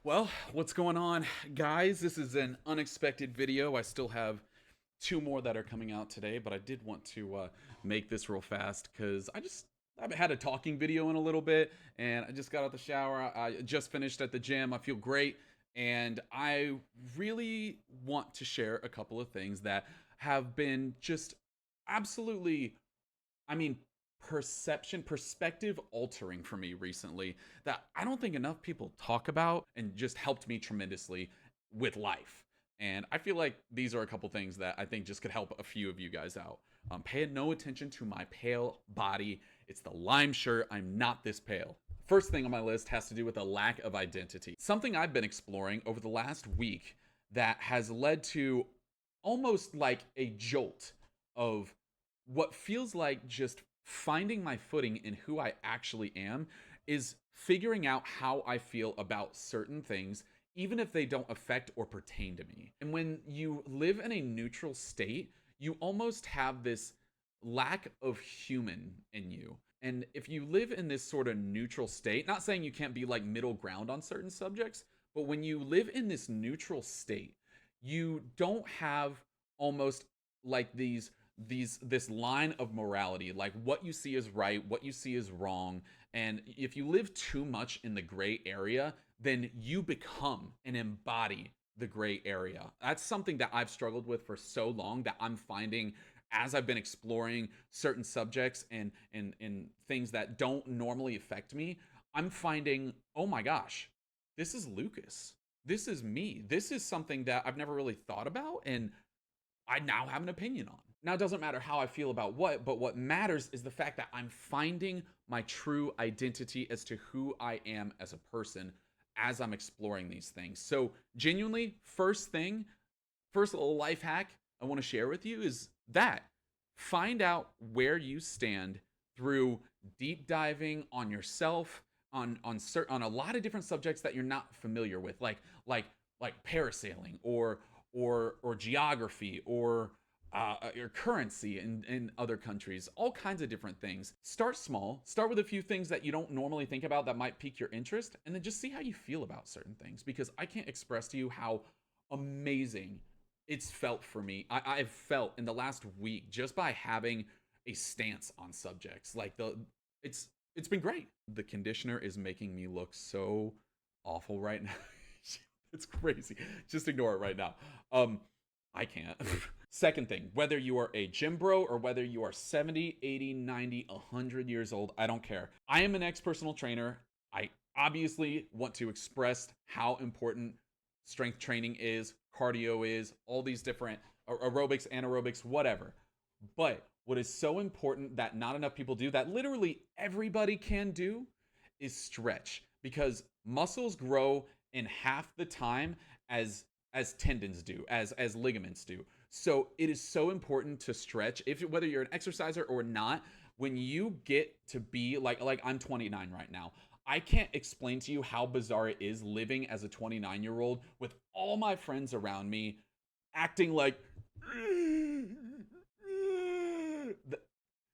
Well, what's going on, guys? This is an unexpected video. I still have two more that are coming out today, but I did want to make this real fast because I haven't had a talking video in a little bit, and I just got out the shower. I just finished at the gym. I feel great, and I really want to share a couple of things that have been just absolutely, I mean, perspective altering for me recently that I don't think enough people talk about and just helped me tremendously with life. And I feel like these are a couple things that I think just could help a few of you guys out. Pay no attention to my pale body. It's the lime shirt. I'm not this pale. First thing on my list has to do with a lack of identity. Something I've been exploring over the last week that has led to almost like a jolt of what feels like just finding my footing in who I actually am is figuring out how I feel about certain things, even if they don't affect or pertain to me. And when you live in a neutral state, you almost have this lack of human in you. And if you live in this sort of neutral state, not saying you can't be like middle ground on certain subjects, but when you live in this neutral state, you don't have almost like this line of morality, like what you see is right, what you see is wrong. And if you live too much in the gray area, then you become and embody the gray area. That's something that I've struggled with for so long that I'm finding as I've been exploring certain subjects and things that don't normally affect me. I'm finding, oh my gosh, this is Lucas. This is me. This is something that I've never really thought about, and I now have an opinion on. Now, it doesn't matter how I feel about what, but what matters is the fact that I'm finding my true identity as to who I am as a person as I'm exploring these things. So, genuinely, first little life hack I want to share with you is that find out where you stand through deep diving on yourself, on a lot of different subjects that you're not familiar with, like parasailing or geography or currency in other countries, all kinds of different things. Start small, start with a few things that you don't normally think about that might pique your interest, and then just see how you feel about certain things. Because I can't express to you how amazing it's felt for me. I've felt in the last week just by having a stance on subjects. It's it's been great. The conditioner is making me look so awful right now. It's crazy. Just ignore it right now. I can't. Second thing, whether you are a gym bro or whether you are 70, 80, 90, 100 years old, I don't care. I am an ex personal trainer. I obviously want to express how important strength training is, cardio is, all these different aerobics, anaerobics, whatever. But what is so important that not enough people do, that literally everybody can do, is stretch, because muscles grow in half the time as tendons do, as ligaments do. So it is so important to stretch, if whether you're an exerciser or not. When you get to be like I'm 29 right now, I can't explain to you how bizarre it is living as a 29-year-old with all my friends around me acting like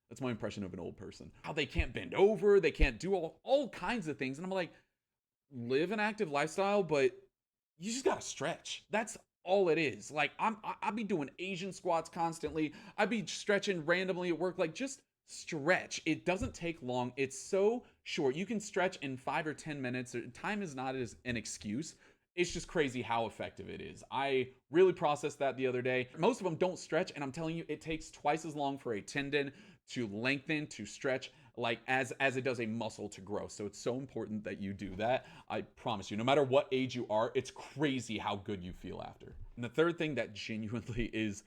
that's my impression of an old person. How they can't bend over, they can't do all kinds of things. And I'm like, live an active lifestyle, but you just gotta stretch. That's all it is. Like I'll be doing Asian squats constantly. I'd be stretching randomly at work. Like, just stretch. It doesn't take long. It's so short. You can stretch in 5 or 10 minutes. Time is not as an excuse. It's just crazy how effective it is. I really processed that the other day. Most of them don't stretch, and I'm telling you, it takes twice as long for a tendon to lengthen, to stretch, like as it does a muscle to grow. So it's so important that you do that. I promise you, no matter what age you are, it's crazy how good you feel after. And the third thing that genuinely is,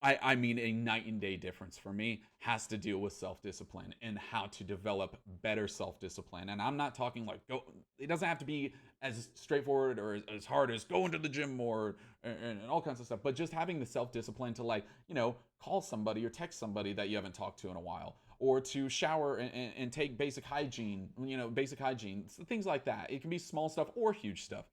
I mean, a night and day difference for me, has to deal with self discipline and how to develop better self discipline. And I'm not talking like go. It doesn't have to be as straightforward or as hard as going to the gym more and all kinds of stuff. But just having the self discipline to, like, call somebody or text somebody that you haven't talked to in a while, or to shower and take basic hygiene. Basic hygiene, things like that. It can be small stuff or huge stuff,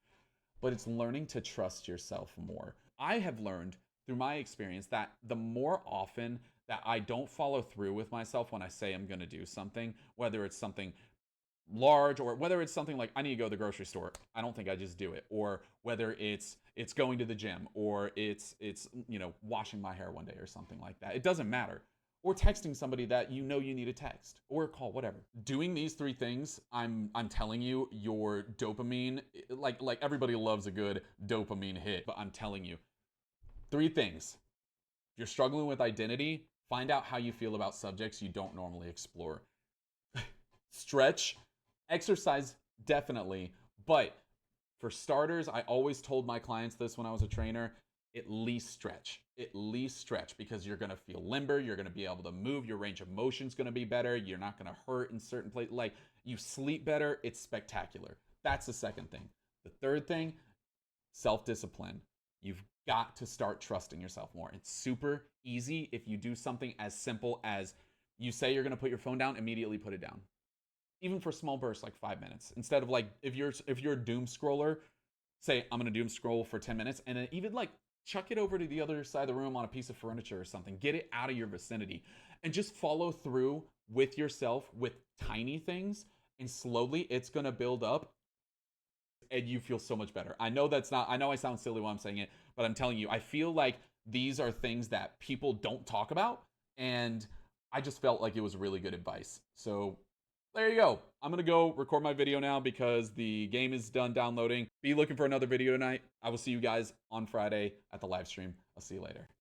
but it's learning to trust yourself more. I have learned through my experience that the more often that I don't follow through with myself when I say I'm going to do something, whether it's something large, or whether it's something like I need to go to the grocery store, I don't think I just do it, or whether it's going to the gym, or it's washing my hair one day or something like that. It doesn't matter. Or texting somebody that you know you need a text or a call, whatever. Doing these three things, I'm telling you, your dopamine, like everybody loves a good dopamine hit, but I'm telling you, three things. If you're struggling with identity, find out how you feel about subjects you don't normally explore. Stretch, exercise, definitely. But for starters, I always told my clients this when I was a trainer, at least stretch. At least stretch, because you're going to feel limber. You're going to be able to move. Your range of motion is going to be better. You're not going to hurt in certain places. Like, you sleep better. It's spectacular. That's the second thing. The third thing, self-discipline. You've got to start trusting yourself more. It's super easy if you do something as simple as you say you're going to put your phone down, immediately put it down. Even for small bursts, like 5 minutes. Instead of, like, if you're a doom scroller, say I'm going to doom scroll for 10 minutes, and then even, like, chuck it over to the other side of the room on a piece of furniture or something. Get it out of your vicinity and just follow through with yourself with tiny things, and slowly it's going to build up and you feel so much better. I know I sound silly while I'm saying it, but I'm telling you, I feel like these are things that people don't talk about, and I just felt like it was really good advice. So there you go. I'm going to go record my video now because the game is done downloading. Be looking for another video tonight. I will see you guys on Friday at the live stream. I'll see you later.